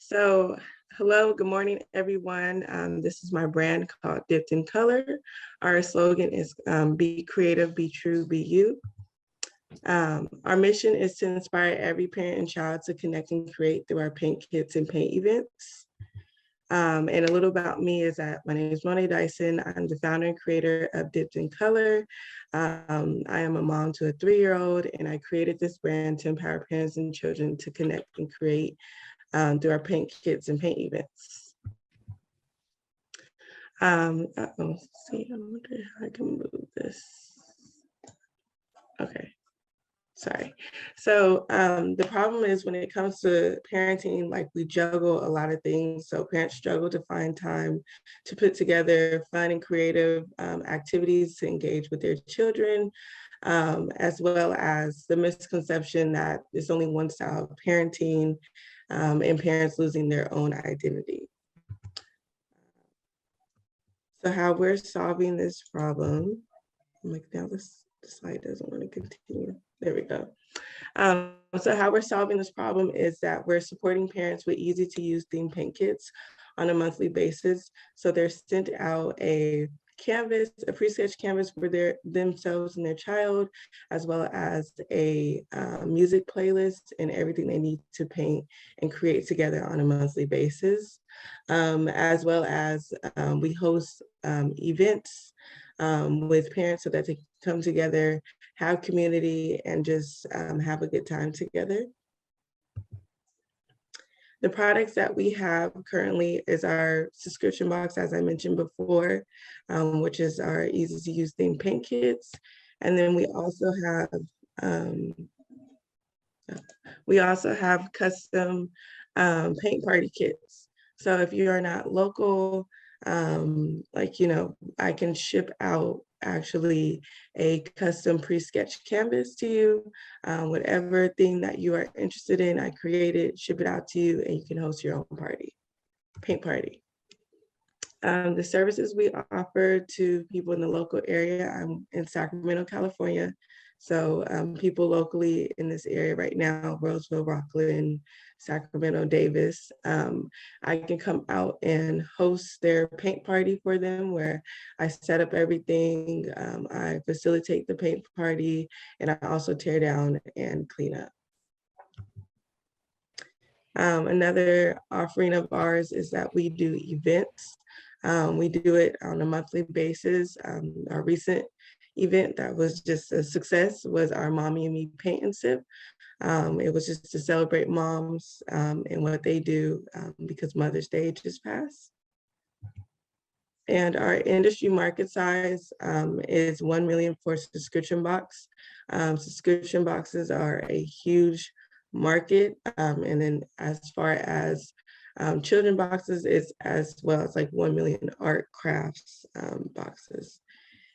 So, hello, good morning, everyone. This is my brand called Dipped in Color. Our slogan is Be Creative, Be True, Be You. Our mission is to inspire every parent and child to connect and create through our paint kits and paint events. And a little about me is that my name is Monet Dyson. I'm the founder and creator of Dipped in Color. I am a mom to a 3-year-old, and I created this brand to empower parents and children to connect and create through our paint kits and paint events. See, I wonder how I can move this. Okay. Sorry. So the problem is when it comes to parenting, like we juggle a lot of things. So parents struggle to find time to put together fun and creative activities to engage with their children, as well as the misconception that there's only one style of parenting and parents losing their own identity. So how we're solving this problem, I'm like, now the slide doesn't want to continue. There we go. So how we're solving this problem is that we're supporting parents with easy to use theme paint kits on a monthly basis. So they're sent out a canvas, a pre-sketched canvas for themselves and their child, as well as a music playlist and everything they need to paint and create together on a monthly basis. As well as we host events with parents so that they can come together, have community, and just have a good time together. The products that we have currently is our subscription box, as I mentioned before, which is our easy to use themed paint kits. And then we also have custom paint party kits. So if you are not local, I can ship out actually a custom pre-sketched canvas to you. Whatever thing that you are interested in, I create it, ship it out to you, and you can host your own paint party. The services we offer to people in the local area, I'm in Sacramento, California. So people locally in this area right now, Roseville, Rockland, Sacramento, Davis, I can come out and host their paint party for them where I set up everything, I facilitate the paint party, and I also tear down and clean up. Another offering of ours is that we do events. We do it on a monthly basis. Our recent event that was just a success was our Mommy and Me Paint and Sip. It was just to celebrate moms and what they do because Mother's Day just passed. And our industry market size is 1 million for subscription box. Subscription boxes are a huge market. And then as far as children boxes, it's as well as like 1 million art crafts boxes.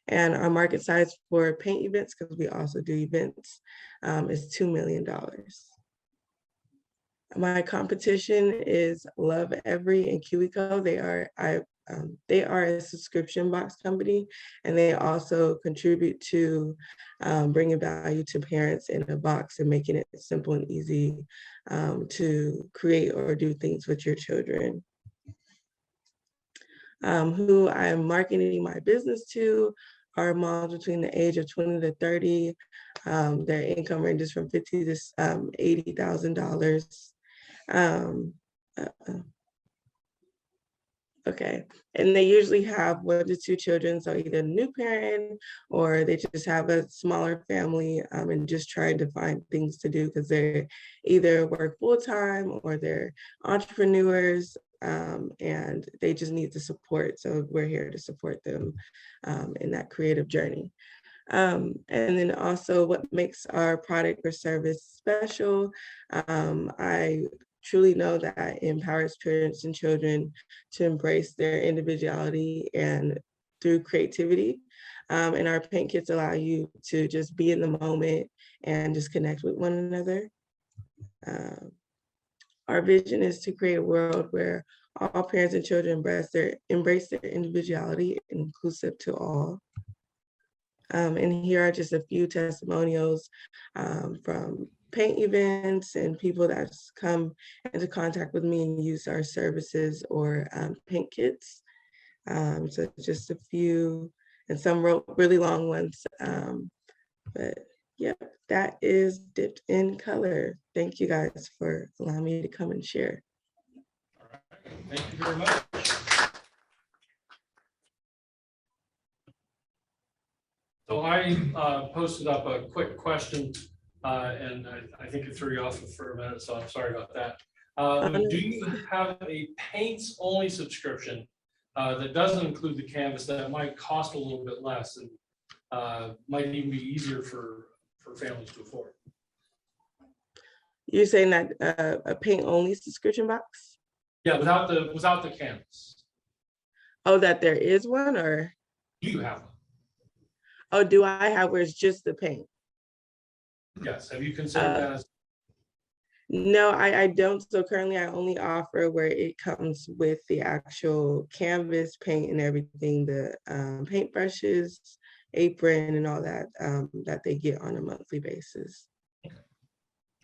And our market size for paint events, because we also do events, is $2 million. My competition is Love Every and KiwiCo. They are a subscription box company, and they also contribute to bringing value to parents in a box and making it simple and easy to create or do things with your children. Who I'm marketing my business to are moms between the age of 20 to 30. Their income ranges from $50,000 to $80,000. Okay, and they usually have 1 to 2 children, so either a new parent or they just have a smaller family and just trying to find things to do because they either work full-time or they're entrepreneurs and they just need the support. So we're here to support them in that creative journey. And then also what makes our product or service special, I truly know that it empowers parents and children to embrace their individuality and through creativity. And our paint kits allow you to just be in the moment and just connect with one another. Our vision is to create a world where all parents and children embrace their individuality, inclusive to all. And here are just a few testimonials from paint events and people that's come into contact with me and use our services or paint kits. So just a few and some really long ones. But yeah, that is Dipped in Color. Thank you guys for allowing me to come and share. All right. Thank you very much. So I posted up a quick question, and I think it threw you off for a minute, so I'm sorry about that. Do you have a paints only subscription that doesn't include the canvas that might cost a little bit less and might even be easier for families to afford? You're saying that a paint only subscription box? Yeah, without the canvas. Oh, that there is one, or? Do you have one? Oh, do I have where it's just the paint? Yes. Have you considered that as? No, I don't. So currently I only offer where it comes with the actual canvas, paint and everything, the paint brushes, apron and all that, that they get on a monthly basis.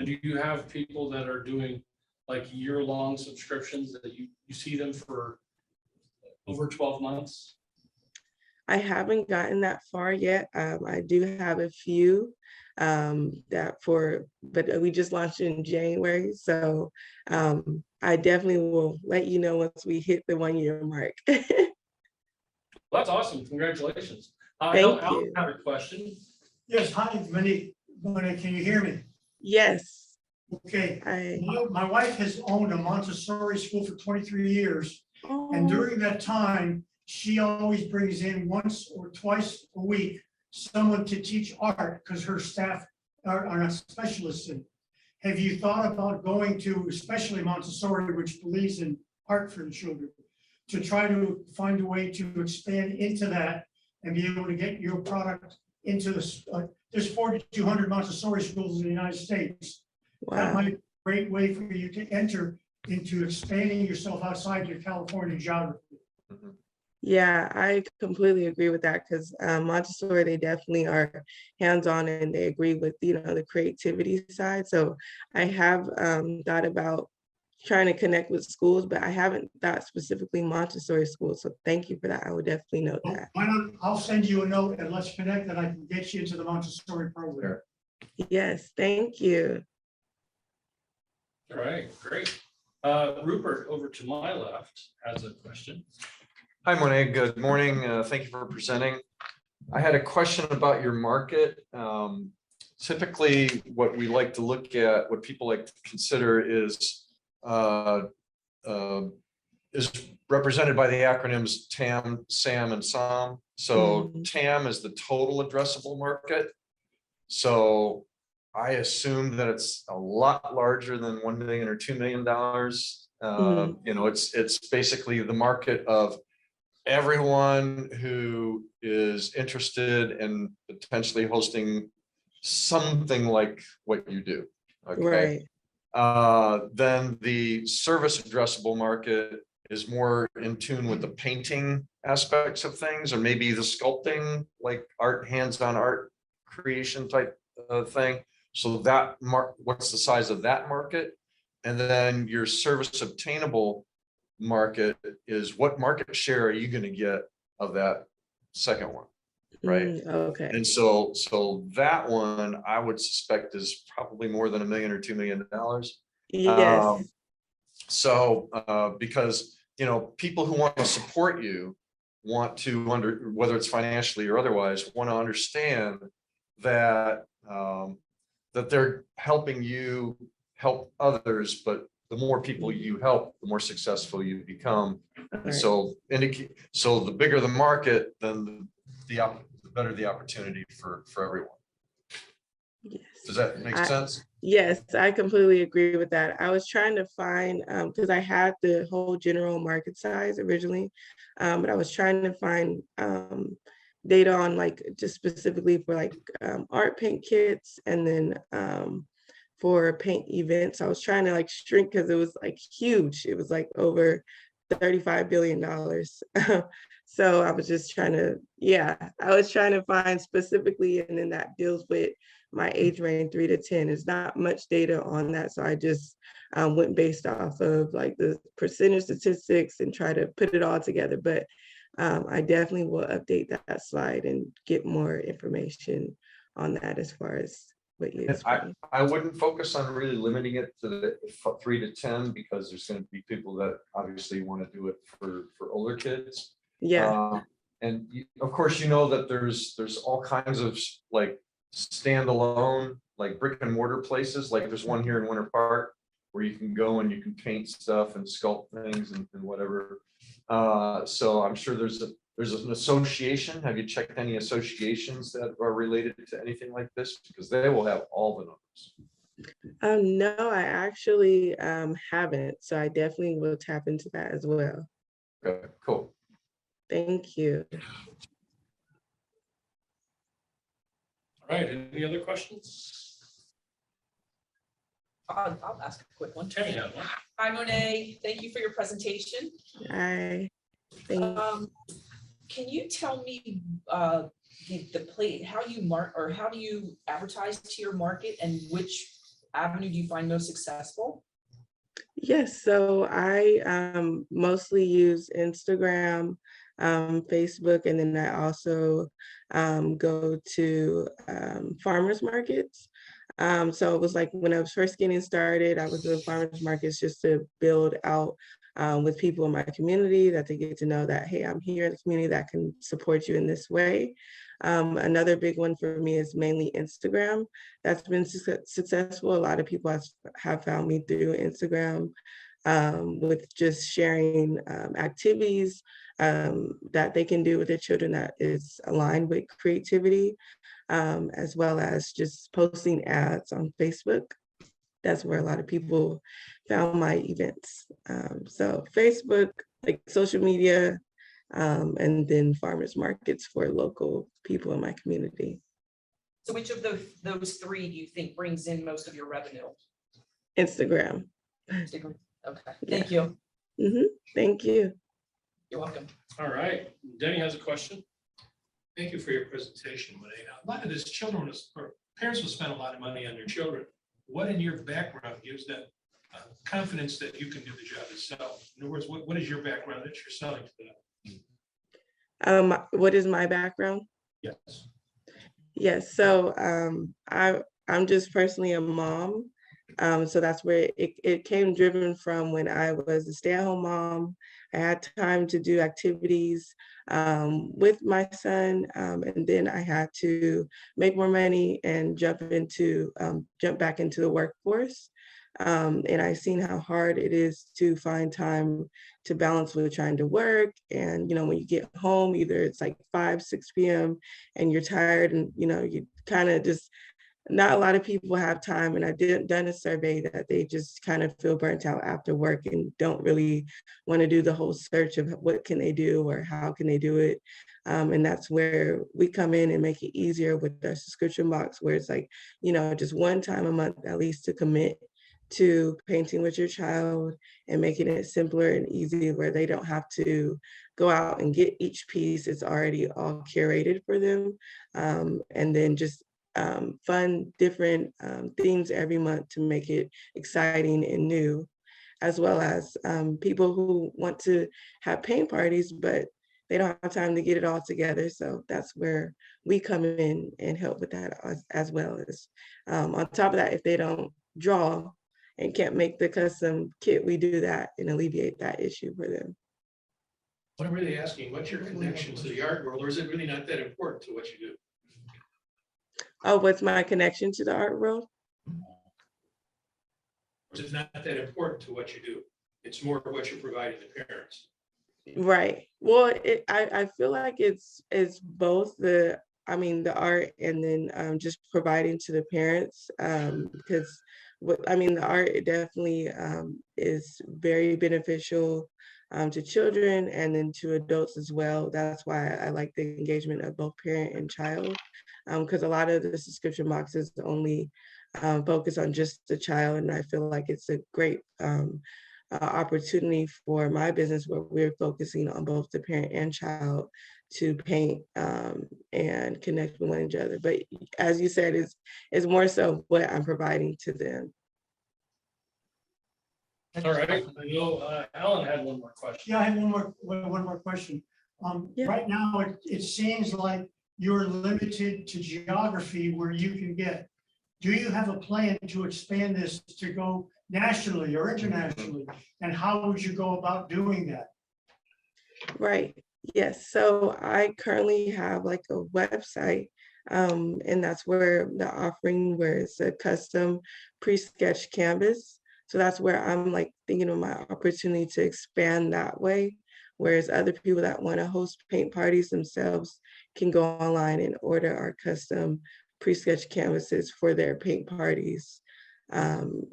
And do you have people that are doing like year-long subscriptions that you see them for over 12 months? I haven't gotten that far yet. I do have a few but we just launched in January. So I definitely will let you know once we hit the 1 year mark. Well, that's awesome. Congratulations. Thank you. I have a question. Yes, hi, Monet, can you hear me? Yes. Okay. I, My wife has owned a Montessori school for 23 years. oh, And during that time, she always brings in once or twice a week someone to teach art because her staff are not specialists in it. Have you thought about going to, especially Montessori, which believes in art for the children, to try to find a way to expand into that and be able to get your product into the, there's 4,200 Montessori schools in the United States. That wow. might be a great way for you to enter into expanding yourself outside your California geography. Yeah, I completely agree with that because Montessori, they definitely are hands-on and they agree with, the creativity side. So I have thought about trying to connect with schools, but I haven't thought specifically Montessori schools. So thank you for that. I would definitely note Well, that. why not, I'll send you a note and let's connect and I can get you into the Montessori program. Yes, thank you. All right, great. Rupert, over to my left, has a question. Hi, Monet. Good morning. Thank you for presenting. I had a question about your market. Typically, what we like to look at, what people like to consider is represented by the acronyms TAM, SAM, and SOM. So TAM is the total addressable market. So I assume that it's a lot larger than $1 million or $2 million. It's basically the market of everyone who is interested in potentially hosting something like what you do. Okay. Right. Then the service addressable market is more in tune with the painting aspects of things, or maybe the sculpting, like art, hands-on art creation type thing. So that what's the size of that market? And then your service obtainable market is what market share are you going to get of that second one, right? Okay. And so that one I would suspect is probably more than $1 million or $2 million. Yes. Because people who want to support you want to whether it's financially or otherwise, want to understand that that they're helping you help others, but the more people you help, the more successful you become. And Right. so the bigger the market, then the better the opportunity for everyone. Yes. Does that make sense? Yes, I completely agree with that. I was trying to find, because I had the whole general market size originally, but I was trying to find data on like just specifically for like art paint kits and then for paint events. I was trying to like shrink because it was like huge. It was like over $35 billion. So I was just trying to, I was trying to find specifically, and then that deals with my age range 3 to 10. There's not much data on that. So I just went based off of like the percentage statistics and try to put it all together. But I definitely will update that slide and get more information on that as far as what you explained. I wouldn't focus on really limiting it to the 3 to 10 because there's going to be people that obviously want to do it for older kids. Yeah. And of course, you know that there's all kinds of like standalone, like brick and mortar places. Like there's one here in Winter Park where you can go and you can paint stuff and sculpt things and whatever. So I'm sure there's an association. Have you checked any associations that are related to anything like this? Because they will have all the numbers. No, I actually haven't. So I definitely will tap into that as well. Okay, cool. Thank you. All right, any other questions? I'll ask a quick one. Tammy had one. Hi, Monet. Thank you for your presentation. Hi. Thank you. Can you tell me the plate, how you how do you advertise to your market, and which avenue do you find most successful? Yes, so I mostly use Instagram, Facebook, and then I also go to farmers markets. So it was like when I was first getting started, I was doing farmers markets just to build out with people in my community that they get to know that, hey, I'm here in the community that can support you in this way. Another big one for me is mainly Instagram. That's been successful. A lot of people have found me through Instagram with just sharing activities that they can do with their children that is aligned with creativity, as well as just posting ads on Facebook. That's where a lot of people found my events. So Facebook, like social media, and then farmers markets for local people in my community. So which of those three do you think brings in most of your revenue? Instagram. Instagram. Okay, thank you. Thank you. You're welcome. All right, Denny has a question. Thank you for your presentation, Monet. A lot of this or parents will spend a lot of money on their children. What in your background gives that confidence that you can do the job yourself? In other words, what is your background that you're selling to them? What is my background? Yes. Yes, so I'm just personally a mom. So that's where it came driven from when I was a stay-at-home mom. I had time to do activities with my son, and then I had to make more money and jump back into the workforce. And I've seen how hard it is to find time to balance with trying to work. And, when you get home, either it's like 5, 6 p.m. and you're tired and, you kind of just, not a lot of people have time. And I done a survey that they just kind of feel burnt out after work and don't really want to do the whole search of what can they do or how can they do it. And that's where we come in and make it easier with our subscription box, where it's like, just one time a month at least to commit to painting with your child and making it simpler and easy where they don't have to go out and get each piece. It's already all curated for them. And then just fun, different themes every month to make it exciting and new, as well as people who want to have paint parties, but they don't have time to get it all together. So that's where we come in and help with that as well as on top of that, if they don't draw and can't make the custom kit, we do that and alleviate that issue for them. What I'm really asking, what's your connection to the art world, or is it really not that important to what you do? Oh, what's my connection to the art world? Or is it not that important to what you do? It's more what you're providing the parents. Right. Well, I feel like it's both the art and then just providing to the parents, because the art, it definitely is very beneficial to children and then to adults as well. That's why I like the engagement of both parent and child, because a lot of the subscription boxes only focus on just the child, and I feel like it's a great opportunity for my business where we're focusing on both the parent and child to paint and connect with one another. But as you said, it's more so what I'm providing to them. All right, I know Alan had one more question. Yeah, I have one more question. Yeah. Right now, it seems like you're limited to geography where you can get. Do you have a plan to expand this to go nationally or internationally? And how would you go about doing that? Right. Yes. So I currently have like a website, and that's where the offering, where it's a custom pre-sketched canvas. So that's where I'm like thinking of my opportunity to expand that way. Whereas other people that want to host paint parties themselves can go online and order our custom pre-sketched canvases for their paint parties, and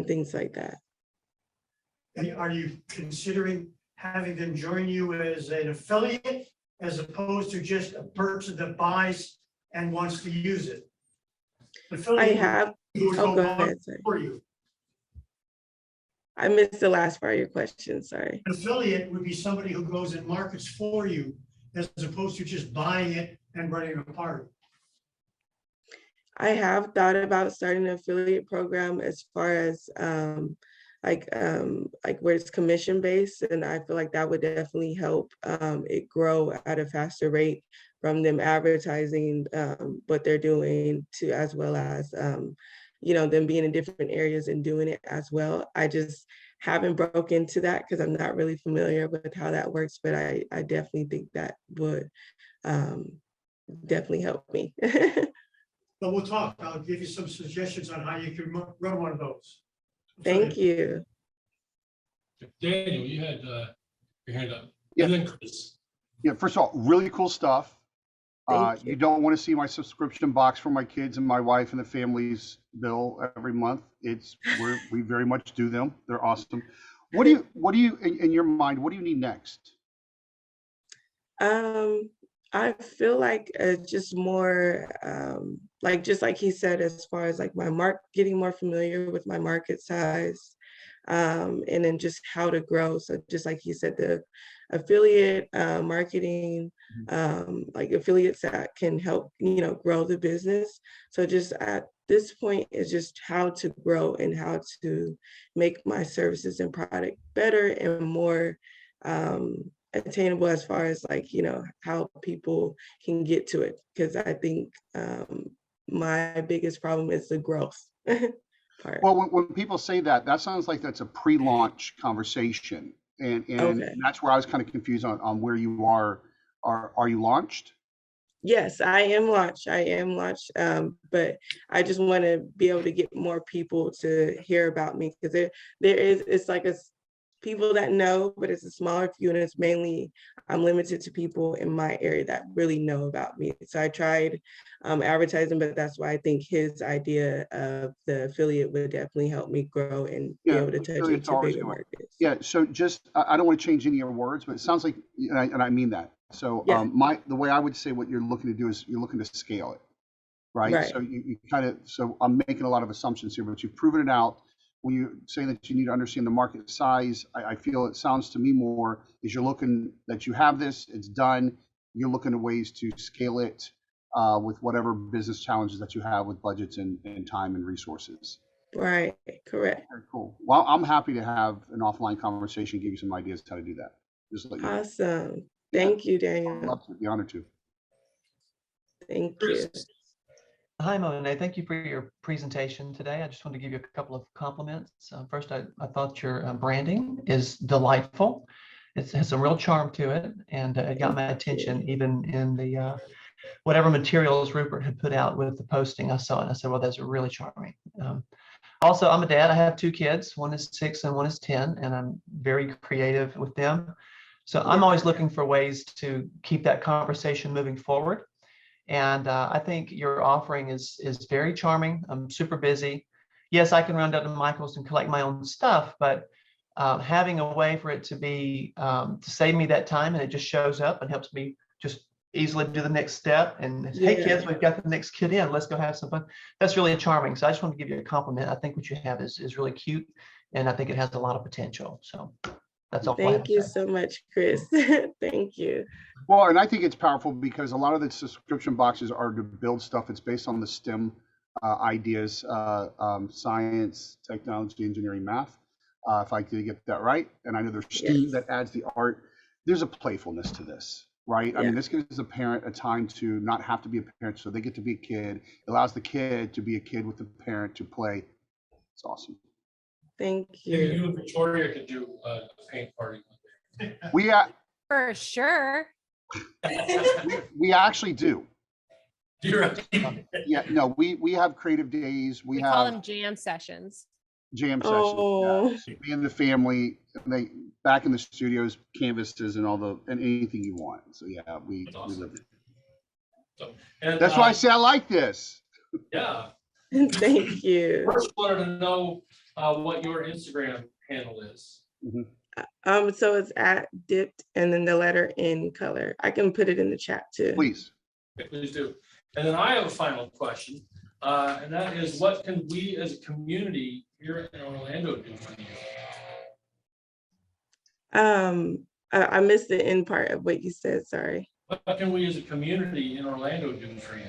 things like that. And are you considering having them join you as an affiliate as opposed to just a person that buys and wants to use it? I have, Who would oh, go go ahead, sorry. for you? I missed the last part of your question, sorry. An affiliate would be somebody who goes and markets for you as opposed to just buying it and running a party. I have thought about starting an affiliate program as far as like where it's commission based, and I feel like that would definitely help it grow at a faster rate from them advertising what they're doing to, as well as you know, them being in different areas and doing it as well. I just haven't broken into that because I'm not really familiar with how that works, but I definitely think that would definitely help me. But we'll talk. I'll give you some suggestions on how you can run one of those. Thank you. Daniel, you had your hand up. Yeah. And then Chris. Yeah, first of all, really cool stuff. Thank you. You don't want to see my subscription box for my kids and my wife and the family's bill every month. We very much do them. They're awesome. What do you in your mind, what do you need next? I feel like just more just like he said, as far as like getting more familiar with my market size, and then just how to grow. So just like he said, the affiliate marketing, like affiliates that can help, you know, grow the business. So just at this point is just how to grow and how to make my services and product better and more attainable as far as like, you know, how people can get to it. Because I think my biggest problem is the growth part. Well, when people say that, that sounds like that's a pre-launch conversation. And Okay. that's where I was kind of confused on where you are. Are you launched? Yes, I am launched. But I just want to be able to get more people to hear about me, because it's like people that know, but it's a smaller few, and it's mainly I'm limited to people in my area that really know about me. So I tried advertising, but that's why I think his idea of the affiliate would definitely help me grow and be able to touch affiliates into always bigger do it. markets. Yeah, so just I don't want to change any of your words, but it sounds like, and I mean that. So Yeah. the way I would say what you're looking to do is you're looking to scale it, right? Right. So you kind of, so I'm making a lot of assumptions here, but you've proven it out. When you say that you need to understand the market size, I feel it sounds to me more is you're looking that you have this, it's done. You're looking at ways to scale it with whatever business challenges that you have with budgets and time and resources. Right. Correct. Very cool. Well, I'm happy to have an offline conversation, give you some ideas how to do that. Just let you know. Awesome. Thank you, I'd Daniel. love to, be honored to. Thank you. Hi, Monet. Thank you for your presentation today. I just want to give you a couple of compliments. First, I thought your branding is delightful. It has some real charm to it, and it got my attention even in the whatever materials Rupert had put out with the posting. I saw it and I said, well, those are really charming. Also, I'm a dad. I have 2 kids. One is 6 and one is 10, and I'm very creative with them. So I'm always looking for ways to keep that conversation moving forward. And I think your offering is very charming. I'm super busy. Yes, I can run down to Michael's and collect my own stuff, but having a way for it to be to save me that time, and it just shows up and helps me just easily do the next step. And hey, kids, we've got the next kid in. Let's go have some fun. That's really charming. So I just want to give you a compliment. I think what you have is really cute And I think it has a lot of potential. So that's all I have Thank to you say. so much, Chris. Thank you. Well, and I think it's powerful because a lot of the subscription boxes are to build stuff. It's based on the STEM ideas, science, technology, engineering, math. If I could get that right. And I know there's STEAM Yes. that adds the art. There's a playfulness to this, right? I Yeah. mean, this gives the parent a time to not have to be a parent, so they get to be a kid. It allows the kid to be a kid with the parent to play. It's awesome. Thank Maybe you. you and Victoria could do a paint party. We For sure. we actually do. You're right. Yeah, no, we have creative days. We have call them jam sessions. jam sessions. Oh, Yeah. Me and the family, they back in the studios, canvases and and anything you want. So yeah, we awesome. live it. So, and, That's why I say I like this. Yeah. thank you. First, wanted to know what your Instagram handle is. So it's at dipped and then the letter N color. I can put it in the chat too. Please. Okay, please do. And then I have a final question, and that is, what can we as a community here in Orlando do for you? I missed the end part of what you said, sorry. What can we as a community in Orlando do for you?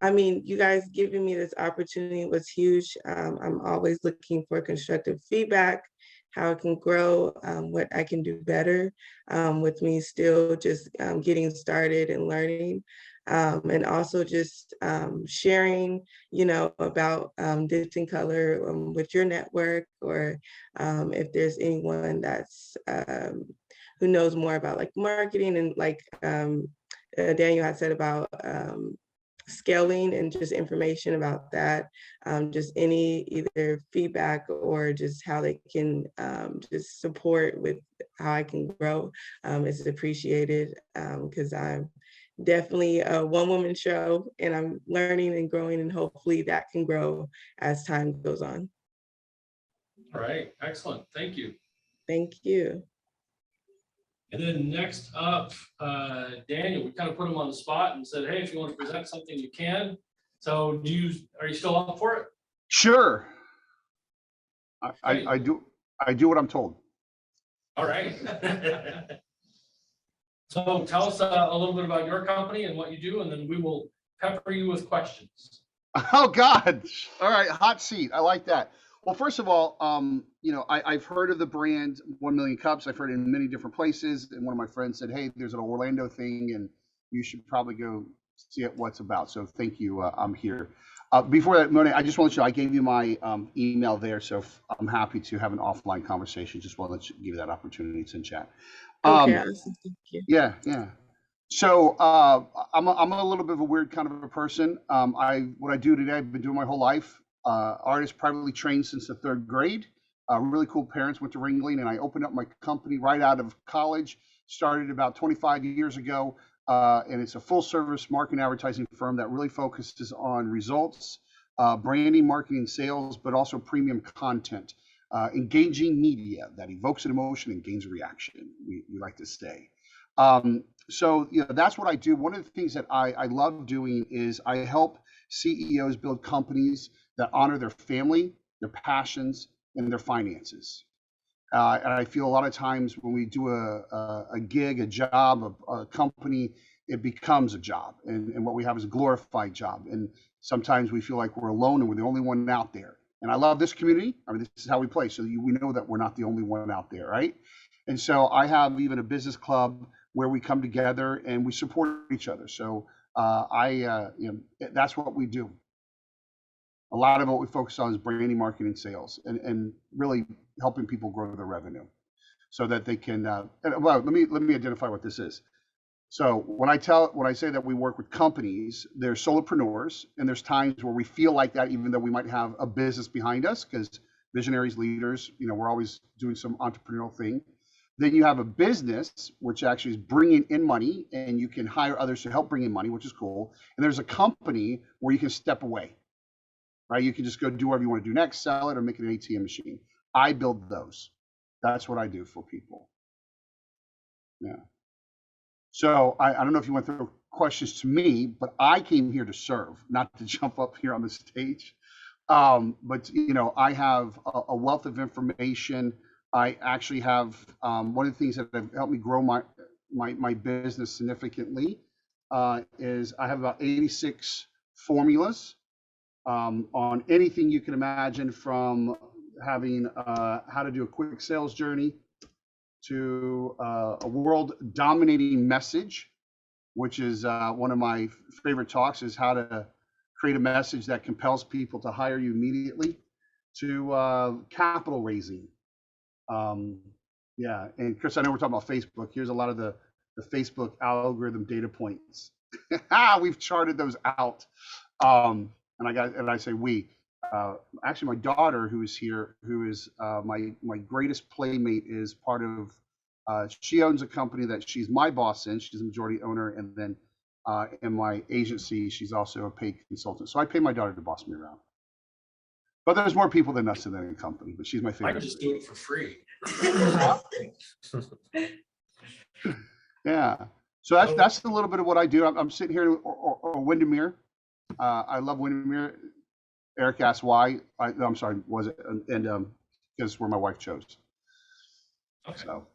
I mean, you guys giving me this opportunity was huge. I'm always looking for constructive feedback, how I can grow, what I can do better, with me still just getting started and learning. And also just sharing, about Dipped in Color with your network, or if there's anyone that's who knows more about like marketing and like Daniel had said about scaling and just information about that, just any either feedback or just how they can just support with how I can grow is appreciated, because I'm definitely a one-woman show and I'm learning and growing, and hopefully that can grow as time goes on. All right, excellent, thank you. Thank you. And then next up, Daniel, we kind of put him on the spot and said, hey, if you want to present something, you can. So are you still up for it? Sure. I do what I'm told. All right. So tell us a little bit about your company and what you do, and then we will pepper you with questions. Oh God. All right, hot seat. I like that. Well, first of all, I've heard of the brand 1 Million Cups. I've heard it in many different places. And one of my friends said, hey, there's an Orlando thing and you should probably go see it, what's about. So thank you. I'm here. Before that, Monet, I just want to let you know, I gave you my email there. So I'm happy to have an offline conversation. Just want to give you that opportunity to chat. Okay, awesome. Thank you. Yeah. So I'm a little bit of a weird kind of a person. What I do today, I've been doing my whole life. Artist, privately trained since the 3rd grade. Really cool parents, went to Ringling, and I opened up my company right out of college. Started about 25 years ago, and it's a full-service marketing advertising firm that really focuses on results, branding, marketing, sales, but also premium content, engaging media that evokes an emotion and gains a reaction. We like to say. So that's what I do. One of the things that I love doing is I help CEOs build companies that honor their family, their passions, and their finances. And I feel a lot of times when we do a gig, a job, a company, it becomes a job. And what we have is a glorified job. And sometimes we feel like we're alone and we're the only one out there. And I love this community. I mean, this is how we play. So we know that we're not the only one out there, right? And so I have even a business club where we come together and we support each other. So that's what we do. A lot of what we focus on is branding, marketing, sales, and really helping people grow their revenue so that they can, well, let me identify what this is. So when I say that we work with companies, there's solopreneurs, and there's times where we feel like that, even though we might have a business behind us, because visionaries, leaders, we're always doing some entrepreneurial thing. Then you have a business, which actually is bringing in money, and you can hire others to help bring in money, which is cool. And there's a company where you can step away, right? You can just go do whatever you want to do next, sell it, or make it an ATM machine. I build those. That's what I do for people. Yeah. So I don't know if you went through questions to me, but I came here to serve, not to jump up here on the stage. But you know, I have a wealth of information. I actually have one of the things that have helped me grow my business significantly is I have about 86 formulas on anything you can imagine, from having how to do a quick sales journey to a world dominating message, which is one of my favorite talks, is how to create a message that compels people to hire you immediately, to capital raising. Yeah, and Chris, I know we're talking about Facebook. Here's a lot of the Facebook algorithm data points. We've charted those out. And I say we. Actually, my daughter, who is here, who is my greatest playmate, is part of. She owns a company that she's my boss in. She's a majority owner, and then in my agency, she's also a paid consultant. So I pay my daughter to boss me around. But there's more people than us in that company. But she's my I favorite. can just do it for free. Yeah. So that's a little bit of what I do. I'm sitting here in Windermere. I love Windermere. Eric asked why. I'm sorry, was it? And because it's where my wife chose. Okay. So.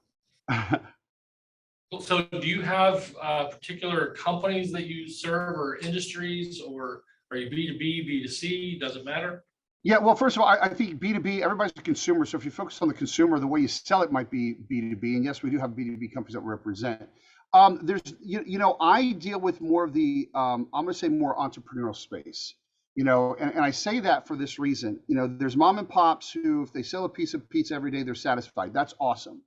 So do you have particular companies that you serve, or industries, or are you B2B, B2C? Does it matter? Yeah, well, first of all, I think B2B, everybody's a consumer. So if you focus on the consumer, the way you sell it might be B2B. And yes, we do have B2B companies that we represent. There's, you know, I deal with more of the, I'm going to say more entrepreneurial space, you know, and I say that for this reason. You know, there's mom and pops who, if they sell a piece of pizza every day, they're satisfied. That's awesome.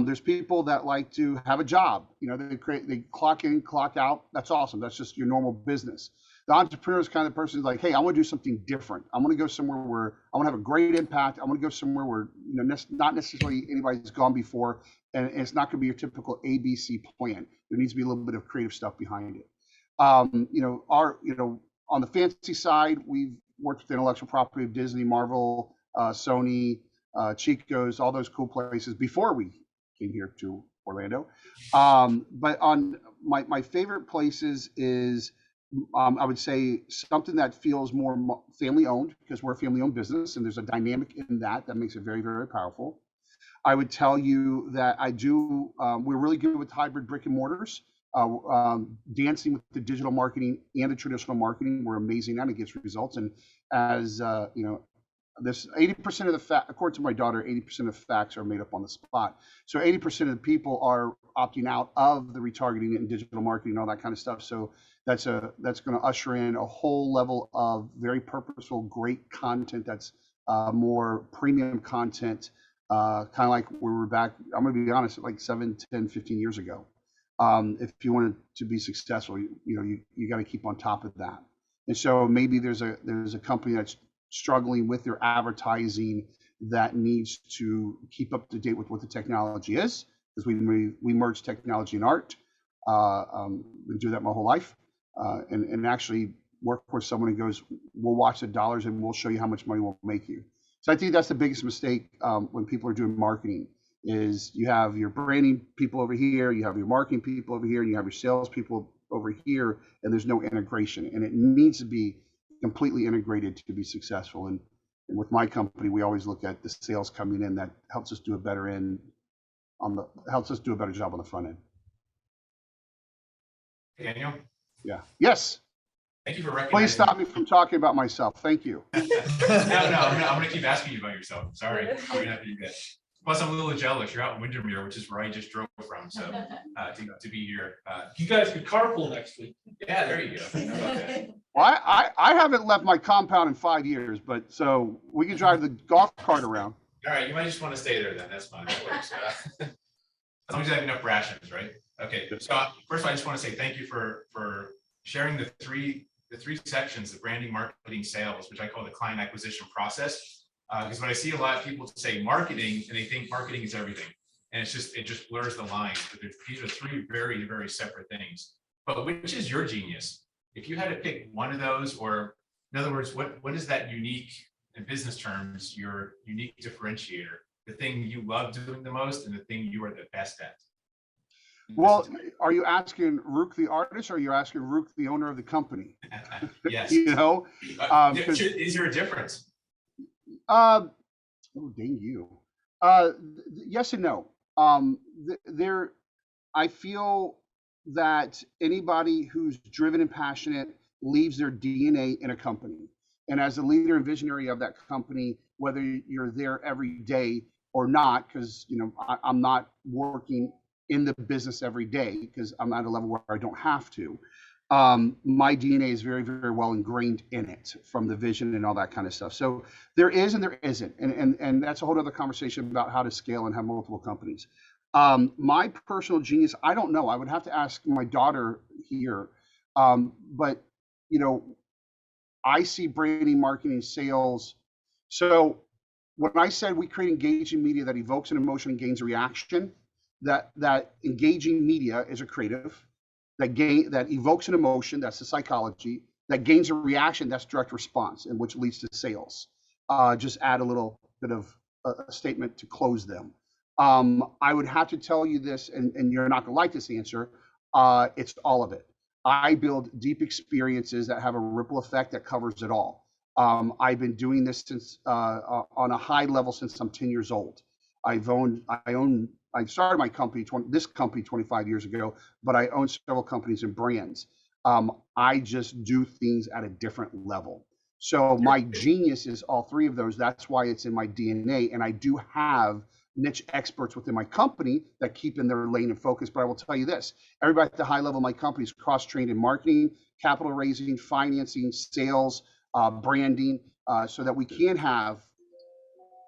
There's people that like to have a job, you know, they clock in, clock out. That's awesome. That's just your normal business. The entrepreneur is kind of the person who's like, hey, I want to do something different. I want to go somewhere where I want to have a great impact. I want to go somewhere where, you know, not necessarily anybody's gone before, and it's not going to be your typical ABC plan. There needs to be a little bit of creative stuff behind it. You know, on the fancy side, we've worked with intellectual property of Disney, Marvel, Sony, Chico's, all those cool places before we came here to Orlando. But on my favorite places is, I would say something that feels more family owned, because we're a family owned business, and there's a dynamic in that makes it very, very powerful. I would tell you that we're really good with hybrid brick and mortars, dancing with the digital marketing and the traditional marketing. We're amazing at it, gets results. And as you know, this 80% of the according to my daughter, 80% of facts are made up on the spot. So 80% of the people are opting out of the retargeting and digital marketing and all that kind of stuff. So that's going to usher in a whole level of very purposeful, great content that's more premium content, kind of like we were back, I'm going to be honest, like 7, 10, 15 years ago. If you wanted to be successful, you got to keep on top of that. And so maybe there's a company that's struggling with their advertising that needs to keep up to date with what the technology is, because we merge technology and art. Been doing that my whole life, and actually work with someone who goes, we'll watch the dollars and we'll show you how much money we'll make you. So I think that's the biggest mistake when people are doing marketing, is you have your branding people over here, you have your marketing people over here, and you have your sales people over here, and there's no integration, and it needs to be completely integrated to be successful. And with my company, we always look at the sales coming in that helps us do a better job on the front end. Daniel? Yeah. Yes. Thank you for recognizing. Please stop me from talking about myself. Thank you. No, I'm gonna keep asking you about yourself. Sorry, I'm gonna have to do that. Plus, I'm a little jealous. You're out in Windermere, which is where I just drove from. So to be here. You guys could carpool next week. Yeah, there you go. How about that? Well, I haven't left my compound in 5 years, but so we can drive the golf cart around. All right, you might just want to stay there then. That's fine. That works. As long as you have enough rations, right? Okay. So first of all, I just want to say thank you for sharing the three sections, the branding, marketing, sales, which I call the client acquisition process. Because when I see a lot of people say marketing, and they think marketing is everything, and it just blurs the lines. But these are three very, very separate things. But which is your genius? If you had to pick one of those, or in other words, what is that unique, in business terms, your unique differentiator, the thing you love doing the most, and the thing you are the best at? Well, are you asking Ruke the artist, or you're asking Ruke the owner of the company? Yes. You know, Is there a difference? oh, dang you. Yes and no. There, I feel that anybody who's driven and passionate leaves their DNA in a company. And as the leader and visionary of that company, whether you're there every day or not, because I'm not working in the business every day because I'm at a level where I don't have to. My DNA is very, very well ingrained in it from the vision and all that kind of stuff. So there is and there isn't, and that's a whole other conversation about how to scale and have multiple companies. My personal genius, I don't know. I would have to ask my daughter here, but I see branding, marketing, sales. So when I said we create engaging media that evokes an emotion and gains a reaction, that engaging media is a creative, that evokes an emotion, that's the psychology, that gains a reaction, that's direct response, and which leads to sales. Just add a little bit of a statement to close them. I would have to tell you this, and you're not gonna like this answer. It's all of it. I build deep experiences that have a ripple effect that covers it all. I've been doing this since on a high level since I'm 10 years old. I started my company, this company 25 years ago, but I own several companies and brands. I just do things at a different level. So my genius is all three of those. That's why it's in my DNA. And I do have niche experts within my company that keep in their lane and focus. But I will tell you this, everybody at the high level of my company is cross-trained in marketing, capital raising, financing, sales, branding, so that we can have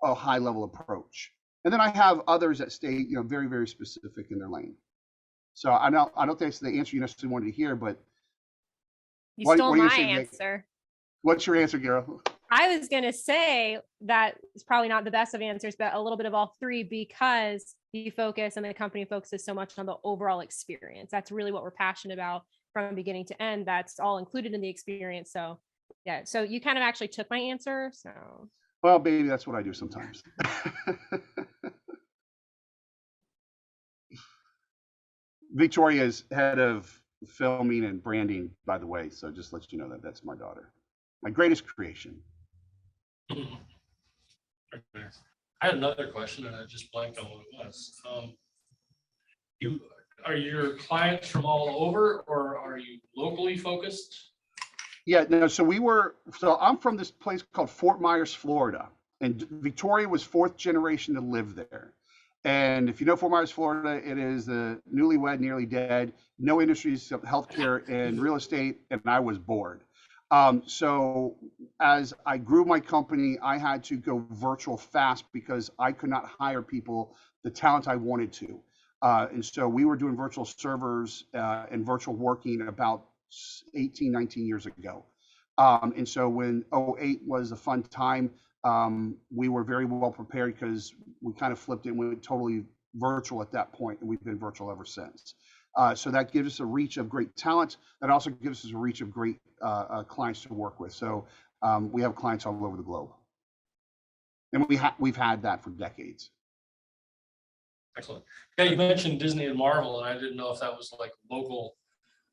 a high level approach. And then I have others that stay, very, very specific in their lane. So I don't think that's the answer you necessarily wanted to hear, but You stole my answer. What's your answer, Garo? I was going to say that it's probably not the best of answers, but a little bit of all three, because you focus and the company focuses so much on the overall experience. That's really what we're passionate about from beginning to end. That's all included in the experience. So yeah, so you kind of actually took my answer. So well, baby, that's what I do sometimes. Victoria's head of filming and branding, by the way. So just let you know that that's my daughter, my greatest creation. I had another question and I just blanked on what it was. Are your clients from all over, or are you locally focused? Yeah, no, so I'm from this place called Fort Myers, Florida, and Victoria was fourth generation to live there. And if you know Fort Myers, Florida, it is the newlywed, nearly dead, no industries of healthcare and real estate, and I was bored. So as I grew my company, I had to go virtual fast because I could not hire people, the talent I wanted to. And so we were doing virtual servers and virtual working about 18, 19 years ago. And so when 2008 was a fun time, we were very well prepared because we kind of flipped it and went totally virtual at that point, and we've been virtual ever since. So that gives us a reach of great talent. That also gives us a reach of great clients to work with. So we have clients all over the globe, and we've had that for decades. Excellent. Yeah, you mentioned Disney and Marvel, and I didn't know if that was like local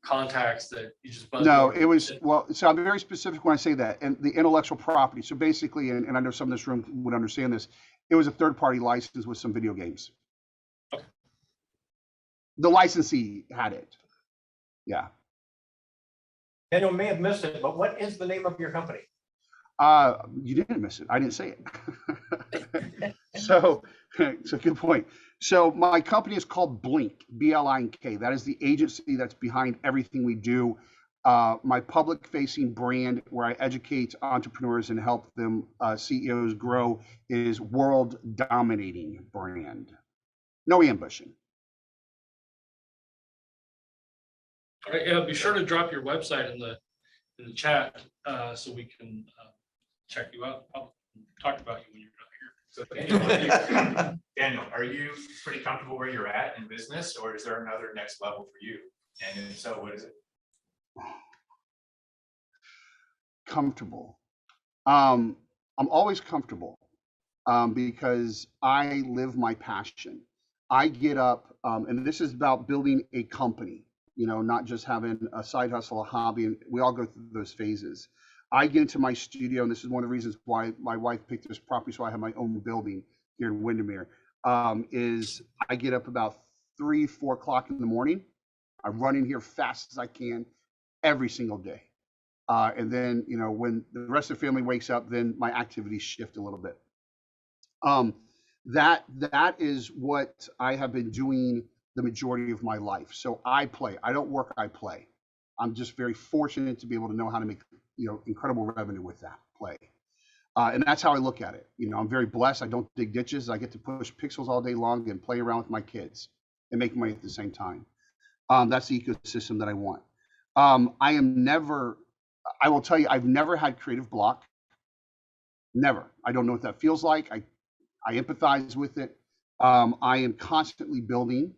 contacts that you just buzzed No, over. it was, well, so I'm very specific when I say that, and the intellectual property. So basically, and I know some of this room would understand this, it was a third-party license with some video games. Okay. The licensee had it. Yeah. Daniel may have missed it, but what is the name of your company? You didn't miss it. I didn't say it. So good point. So my company is called Blink, B-L-I-N-K. That is the agency that's behind everything we do. My public-facing brand, where I educate entrepreneurs and help them CEOs grow, is World Dominating Brand. No ambition. All right, yeah, be sure to drop your website in the chat so we can check you out. I'll talk about you when you're not here. So Daniel, are you pretty comfortable where you're at in business, or is there another next level for you? And if so, what is it? Comfortable. I'm always comfortable because I live my passion. I get up, and this is about building a company, you know, not just having a side hustle, a hobby, and we all go through those phases. I get into my studio, and this is one of the reasons why my wife picked this property, so I have my own building here in Windermere, is I get up about 3, 4 o'clock in the morning. I run in here fast as I can every single day. And then, you know, when the rest of the family wakes up, then my activities shift a little bit. That is what I have been doing the majority of my life. So I play. I don't work, I play. I'm just very fortunate to be able to know how to make, you know, incredible revenue with that play. And that's how I look at it. You know, I'm very blessed. I don't dig ditches. I get to push pixels all day long and play around with my kids and make money at the same time. That's the ecosystem that I want. I will tell you, I've never had creative block. Never. I don't know what that feels like. I empathize with it. I am constantly building.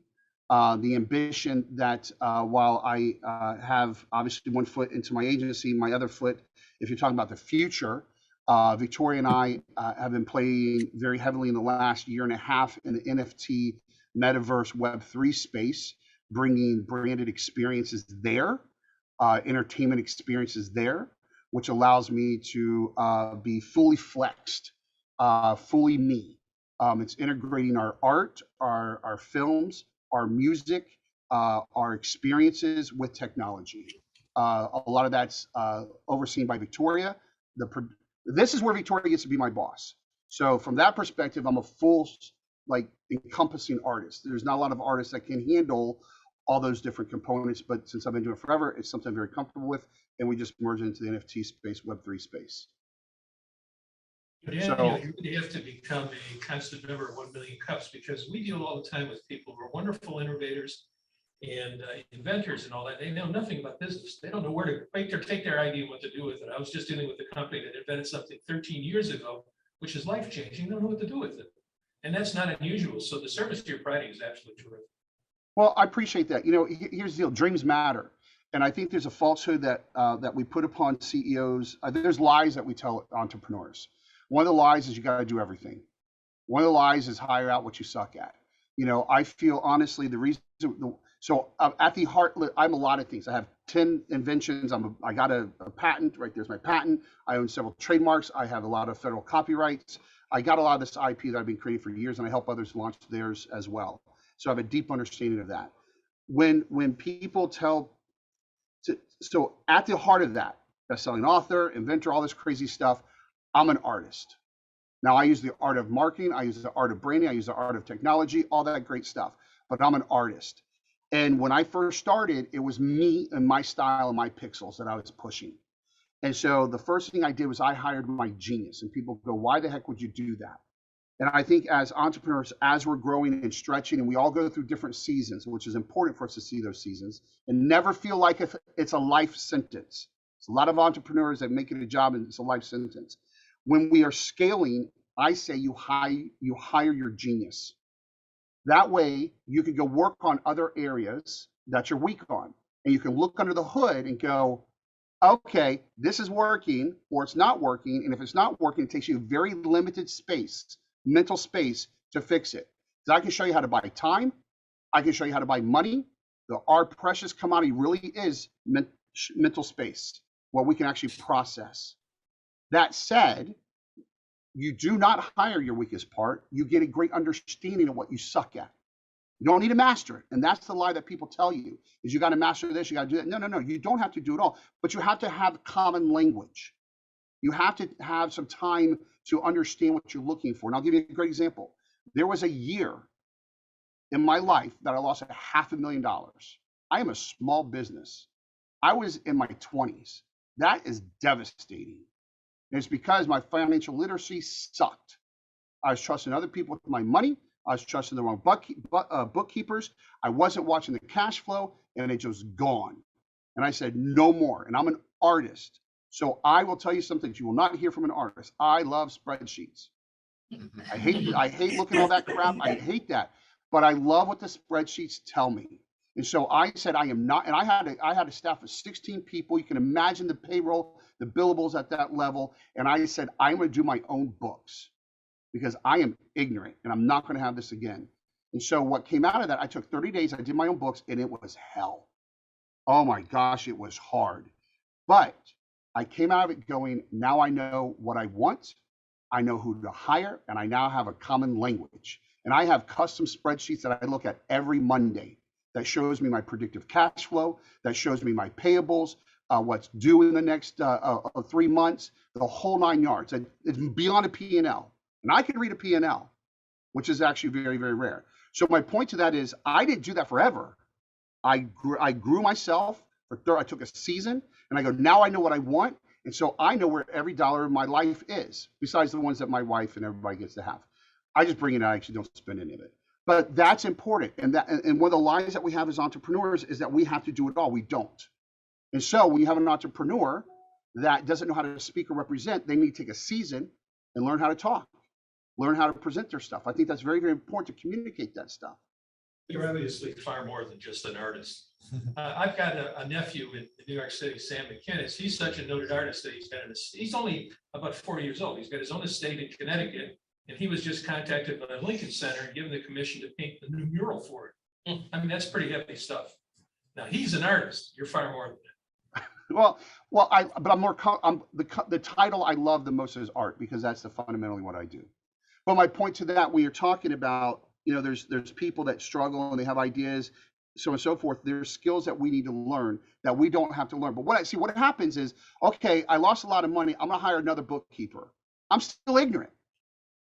The ambition that while I have obviously one foot into my agency, my other foot, if you're talking about the future, Victoria and I have been playing very heavily in the last year and a half in the NFT metaverse Web3 space, bringing branded experiences there, entertainment experiences there, which allows me to be fully flexed, fully me. It's integrating our art, our films, our music, our experiences with technology. A lot of that's overseen by Victoria. This is where Victoria gets to be my boss. So from that perspective, I'm a full, like, encompassing artist. There's not a lot of artists that can handle all those different components, but since I've been doing it forever, it's something I'm very comfortable with, and we just merged into the NFT space, Web3 space. Daniel, you really have to become a constant member of 1 Million Cups, because we deal all the time with people who are wonderful innovators and inventors and all that. They know nothing about business. They don't know where to take their idea and what to do with it. I was just dealing with a company that invented something 13 years ago, which is life-changing. They don't know what to do with it. And that's not unusual. So the service you're providing is absolutely terrific. Well, I appreciate that. You know, here's the deal: dreams matter, and I think there's a falsehood that that we put upon CEOs. There's lies that we tell entrepreneurs. One of the lies is you got to do everything. One of the lies is hire out what you suck at. You know, I feel honestly the reason. So at the heart, I'm a lot of things. I have 10 inventions. I got a patent. Right there's my patent. I own several trademarks. I have a lot of federal copyrights. I got a lot of this IP that I've been creating for years, and I help others launch theirs as well. So I have a deep understanding of that. When people so at the heart of that, best-selling author, inventor, all this crazy stuff, I'm an artist. Now I use the art of marketing, I use the art of branding, I use the art of technology, all that great stuff, but I'm an artist. And when I first started, it was me and my style and my pixels that I was pushing. And so the first thing I did was I hired my genius, and people go, why the heck would you do that? And I think as entrepreneurs, as we're growing and stretching, and we all go through different seasons, which is important for us to see those seasons and never feel like it's a life sentence. It's a lot of entrepreneurs that make it a job and it's a life sentence. When we are scaling, I say you hire your genius. That way you can go work on other areas that you're weak on, and you can look under the hood and go, okay, this is working or it's not working. And if it's not working, it takes you a very limited space, mental space, to fix it. Because I can show you how to buy time. I can show you how to buy money. Our precious commodity really is mental space, where we can actually process. That said, you do not hire your weakest part. You get a great understanding of what you suck at. You don't need to master it. And that's the lie that people tell you, is you got to master this, you got to do that. No. You don't have to do it all, but you have to have common language. You have to have some time to understand what you're looking for. And I'll give you a great example. There was a year in my life that I lost $500,000. I am a small business. I was in my 20s. That is devastating. And it's because my financial literacy sucked. I was trusting other people with my money. I was trusting the wrong bookkeepers. I wasn't watching the cash flow, and it just gone. And I said, no more. And I'm an artist. So I will tell you something that you will not hear from an artist. I love spreadsheets. I hate looking at all that crap. I hate that. But I love what the spreadsheets tell me. And so I said, I am not, and I had a staff of 16 people. You can imagine the payroll, the billables at that level. And I said, I'm going to do my own books because I am ignorant and I'm not going to have this again. And so what came out of that, I took 30 days, I did my own books, and it was hell. Oh my gosh, it was hard. But I came out of it going, now I know what I want, I know who to hire, and I now have a common language. And I have custom spreadsheets that I look at every Monday that shows me my predictive cash flow, that shows me my payables, what's due in the next 3 months, the whole 9 yards. It's beyond a P&L. And I can read a P&L, which is actually very, very rare. So my point to that is I didn't do that forever. I grew myself. I took a season and I go, now I know what I want. And so I know where every dollar of my life is, besides the ones that my wife and everybody gets to have. I just bring it out. I actually don't spend any of it. But that's important. And one of the lies that we have as entrepreneurs is that we have to do it all. We don't. And so when you have an entrepreneur that doesn't know how to speak or represent, they need to take a season and learn how to talk, learn how to present their stuff. I think that's very, very important to communicate that stuff. You're obviously far more than just an artist. I've got a nephew in New York City, Sam McKinnis. He's such a noted artist that he's only about 4 years old. He's got his own estate in Connecticut, and he was just contacted by the Lincoln Center and given the commission to paint the new mural for it. I mean, that's pretty heavy stuff. Now he's an artist. You're far more than that. But I'm more. The title I love the most is art because that's fundamentally what I do. But my point to that, when you're talking about, there's people that struggle and they have ideas, so on and so forth. There's skills that we need to learn that we don't have to learn. But what happens is, okay, I lost a lot of money. I'm gonna hire another bookkeeper. I'm still ignorant.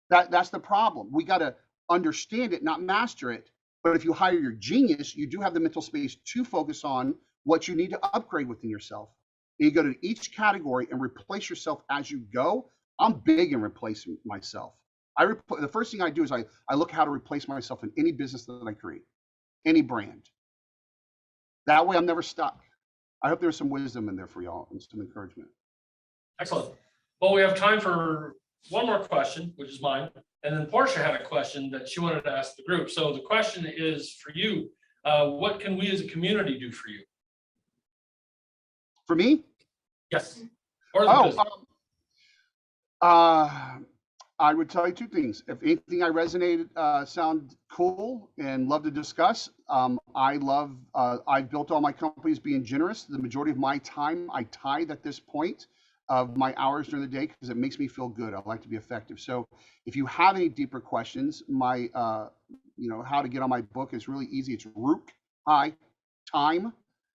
That's the problem. We got to understand it, not master it. But if you hire your genius, you do have the mental space to focus on what you need to upgrade within yourself. And you go to each category and replace yourself as you go. I'm big in replacing myself. The first thing I do is I look how to replace myself in any business that I create, any brand. That way I'm never stuck. I hope there's some wisdom in there for y'all and some encouragement. Excellent. Well, we have time for one more question, which is mine. And then Portia had a question that she wanted to ask the group. So the question is for you, what can we as a community do for you? For me? Yes. Or the business. I would tell you two things. If anything I resonated, sound cool and love to discuss, I've built all my companies being generous. The majority of my time I tithe at this point of my hours during the day because it makes me feel good. I like to be effective. So if you have any deeper questions, my, how to get on my book is really easy. It's Ruke. Time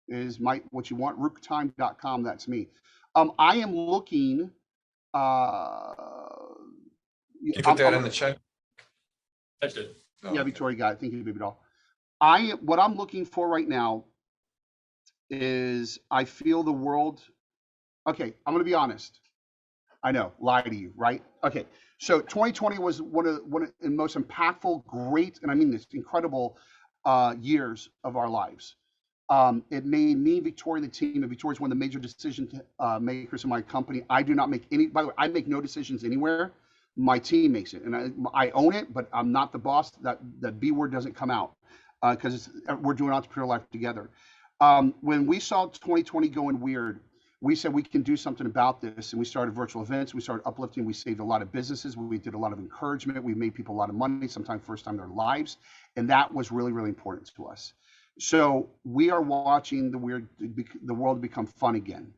is what you want. RukeTime.com. That's me. I am looking. Can you put that in the chat? That's it. Oh, Yeah, okay. Victoria got it. Thank you, baby doll. What I'm looking for right now is I feel the world. Okay, I'm gonna be honest. I know, lie to you, right? Okay, so 2020 was one of the most impactful, great, and I mean this, incredible years of our lives. It made me, Victoria, and the team, and Victoria's one of the major decision makers in my company. I do not make any, by the way, I make no decisions anywhere. My team makes it, and I own it, but I'm not the boss. That B word doesn't come out because we're doing entrepreneurial life together. When we saw 2020 going weird, we said we can do something about this, and we started virtual events. We started uplifting. We saved a lot of businesses. We did a lot of encouragement. We made people a lot of money, sometimes first time in their lives, and that was really, really important to us. So we are watching the world become fun again.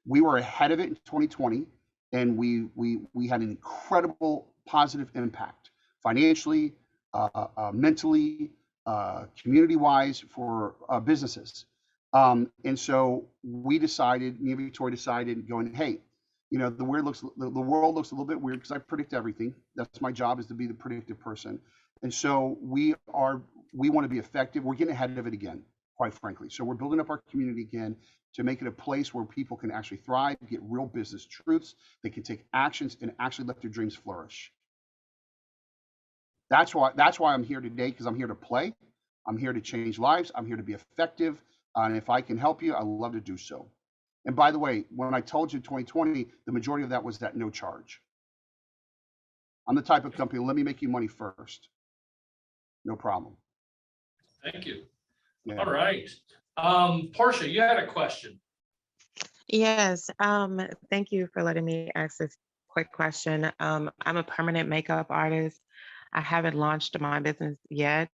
We were ahead of it in 2020, and we had an incredible positive impact financially, mentally, community-wise for businesses. And so we decided, me and Victoria decided, going, hey, the world looks a little bit weird because I predict everything. That's my job, is to be the predictive person. And so we want to be effective. We're getting ahead of it again, quite frankly. So we're building up our community again to make it a place where people can actually thrive, get real business truths. They can take actions and actually let their dreams flourish. That's why I'm here today, because I'm here to play. I'm here to change lives. I'm here to be effective. And if I can help you, I love to do so. And by the way, when I told you 2020, the majority of that was at no charge. I'm the type of company, let me make you money first. No problem. Thank you. Yeah. All right. Portia, you had a question. Yes, thank you for letting me ask this quick question. I'm a permanent makeup artist. I haven't launched my business yet,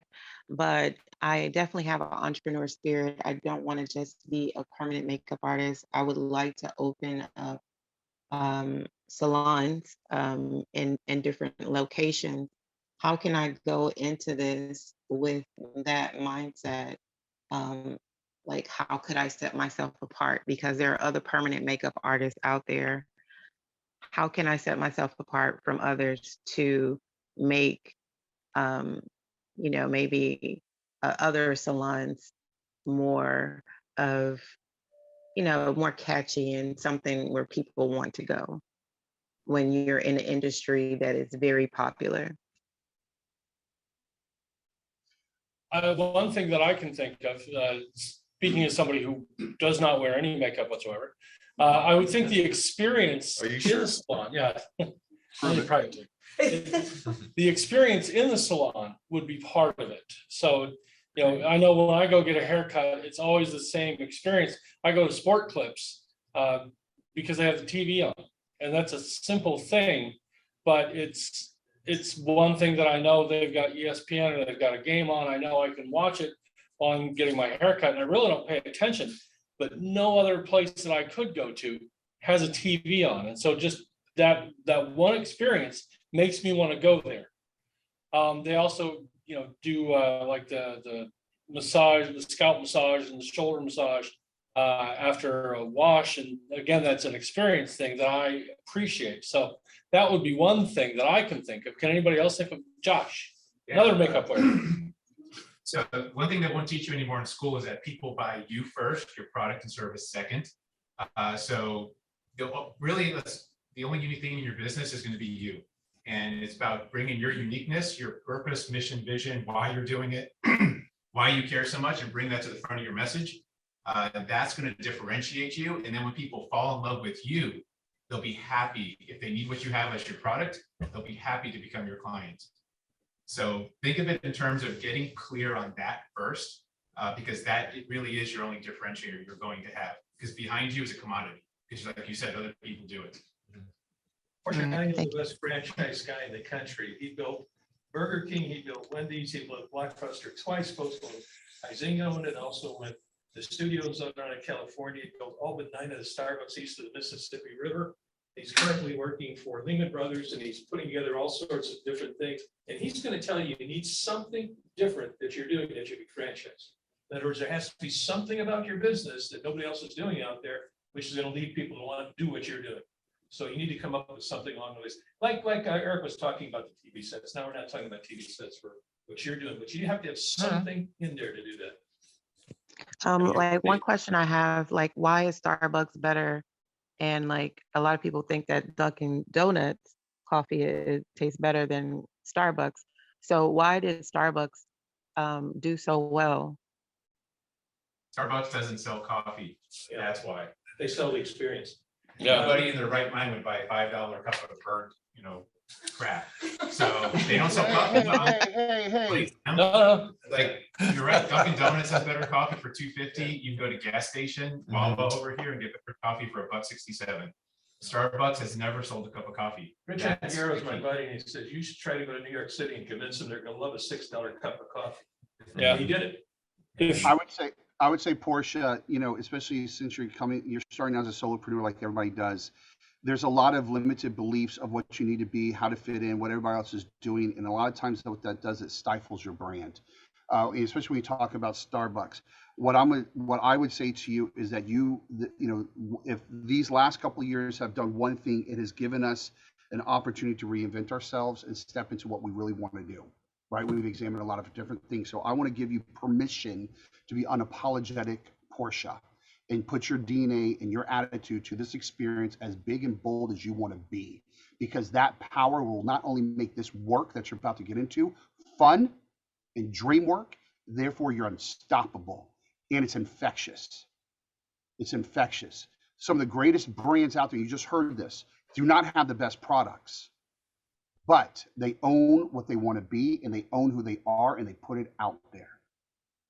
but I definitely have an entrepreneur spirit. I don't want to just be a permanent makeup artist. I would like to open up salons in different locations. How can I go into this with that mindset? Um, like, how could I set myself apart? Because there are other permanent makeup artists out there. How can I set myself apart from others to make, um, maybe other salons more of, more catchy and something where people want to go when you're in an industry that is very popular? One thing that I can think of, speaking as somebody who does not wear any makeup whatsoever, I would think the experience Are you in sure? the salon, yeah. Prove it. Privately. The experience in the salon would be part of it. So, I know when I go get a haircut, it's always the same experience. I go to Sport Clips because they have the TV on, and that's a simple thing, but it's one thing that I know they've got ESPN and they've got a game on. I know I can watch it while I'm getting my haircut, and I really don't pay attention. But no other place that I could go to has a TV on, and so just that one experience makes me want to go there. They also, do like the massage, the scalp massage and the shoulder massage after a wash, and again, that's an experience thing that I appreciate. So that would be one thing that I can think of. Can anybody else think of? Josh, another makeup wearer. So one thing that won't teach you anymore in school is that people buy you first, your product and service second. So really, the only unique thing in your business is going to be you. And it's about bringing your uniqueness, your purpose, mission, vision, why you're doing it, why you care so much, and bring that to the front of your message. That's going to differentiate you. And then when people fall in love with you, they'll be happy. If they need what you have as your product, they'll be happy to become your client. So think of it in terms of getting clear on that first, because that it really is your only differentiator you're going to have. Because behind you is a commodity. Because like you said, other people do it. Portia Daniel, the best franchise guy in the country. He built Burger King, he built Wendy's, he built Blockbuster twice, both when Dyson owned it, also when the studios out in California. He built all but 9 of the Starbucks east of the Mississippi River. He's currently working for Lehman Brothers, and he's putting together all sorts of different things. And he's going to tell you need something different that you're doing that you can franchise. In other words, there has to be something about your business that nobody else is doing out there, which is going to lead people to want to do what you're doing. So you need to come up with something along the ways. Like Eric was talking about the TV sets. Now we're not talking about TV sets for what you're doing, but you have to have something in there to do that. Like one question I have, like, why is Starbucks better? And like a lot of people think that Dunkin' Donuts coffee tastes better than Starbucks. So why did Starbucks do so well? Starbucks doesn't sell coffee. Yeah. That's why. They sell the experience. Yeah. Nobody in their right mind would buy a $5 cup of burnt, crap. So they don't sell coffee. Hey. No. Like, you're right, Dunkin' Donuts has better coffee for $2.50. You can go to gas station, Wawa over here, and get the coffee for $1.67. Starbucks has never sold a cup of coffee. Richard Guerrero's my buddy, and he says, you should try to go to New York City and convince them they're gonna love a $6 cup of coffee. Yeah. And he did it. I would say, Portia, especially since you're starting out as a solopreneur like everybody does, there's a lot of limited beliefs of what you need to be, how to fit in, what everybody else is doing. And a lot of times what that does, it stifles your brand. Especially when you talk about Starbucks. What I would say to you is that if these last couple of years have done one thing, it has given us an opportunity to reinvent ourselves and step into what we really want to do. Right? We've examined a lot of different things. So I want to give you permission to be unapologetic Portia and put your DNA and your attitude to this experience as big and bold as you want to be, because that power will not only make this work that you're about to get into fun and dream work, therefore you're unstoppable, and it's infectious. It's infectious. Some of the greatest brands out there, you just heard this, do not have the best products, but they own what they want to be, and they own who they are, and they put it out there.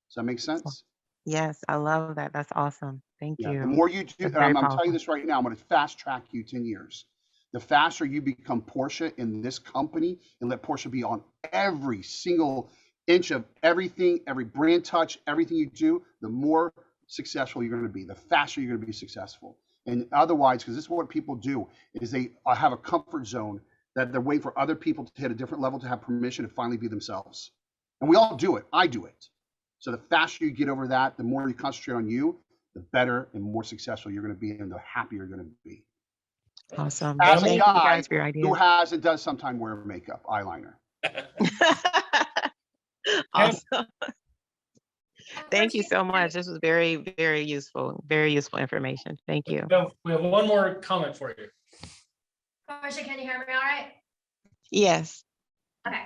Does that make sense? Yes, I love that. That's awesome. Thank Yeah. you. The more you do, That's and I'm very telling you powerful. this right now, I'm going to fast track you 10 years. The faster you become Portia in this company and let Portia be on every single inch of everything, every brand touch, everything you do, the more successful you're going to be, the faster you're going to be successful. And otherwise, because this is what people do, is they have a comfort zone that they're waiting for other people to hit a different level to have permission to finally be themselves. And we all do it. I do it. So the faster you get over that, the more you concentrate on you, the better and more successful you're going to be and the happier you're going to be. Awesome. As a Thank you guy guys for your ideas. who has and does sometimes wear makeup, eyeliner. Awesome. Thank you so much. This was very, very useful information. Thank you. We have one more comment for you. Portia, can you hear me all right? Yes. Okay.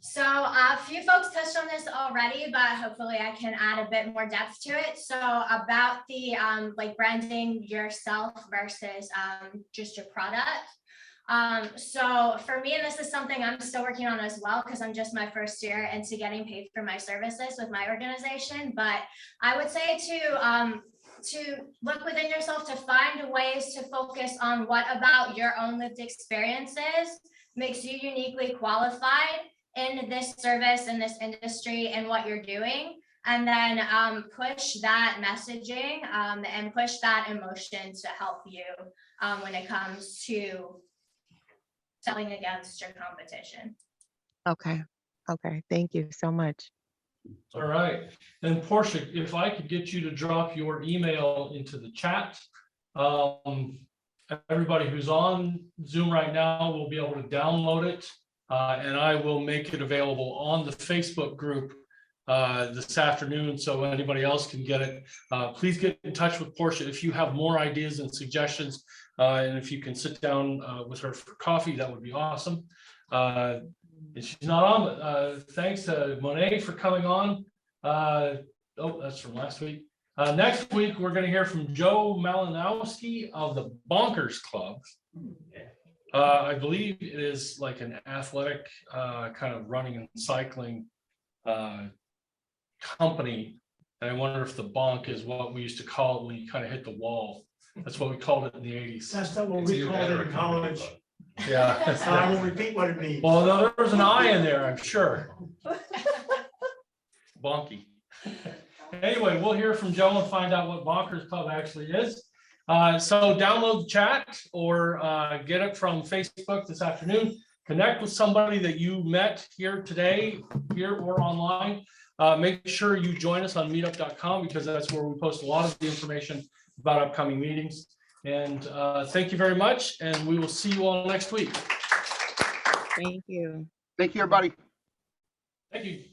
So a few folks touched on this already, but hopefully I can add a bit more depth to it. So about the like branding yourself versus just your product. So for me, and this is something I'm still working on as well, because I'm just my first year into getting paid for my services with my organization. But I would say to look within yourself, to find ways to focus on what about your own lived experiences makes you uniquely qualified in this service, in this industry, and what you're doing. And then push that messaging and push that emotion to help you when it comes to selling against your competition. Okay. Okay. Thank you so much. All right. And Portia, if I could get you to drop your email into the chat. Everybody who's on Zoom right now will be able to download it. And I will make it available on the Facebook group this afternoon, so anybody else can get it. Please get in touch with Portia if you have more ideas and suggestions, and if you can sit down with her for coffee, that would be awesome. She's not on, but thanks to Monet for coming on. Oh, that's from last week. Next week, we're going to hear from Joe Malinowski of the Bonkers Club. I believe it is like an athletic kind of running and cycling company. And I wonder if the bonk is what we used to call it when you kind of hit the wall. That's what we called it in the 80s. That's not what we called it in college. Yeah. I will repeat what it means. Well, no, there was an I in there, I'm sure. Bonky. Anyway, we'll hear from Joe and find out what Bonkers Club actually is. So download the chat or get it from Facebook this afternoon. Connect with somebody that you met here today, here or online. Make sure you join us on meetup.com, because that's where we post a lot of the information about upcoming meetings. And thank you very much. And we will see you all next week. Thank you. Thank you, everybody. Thank you.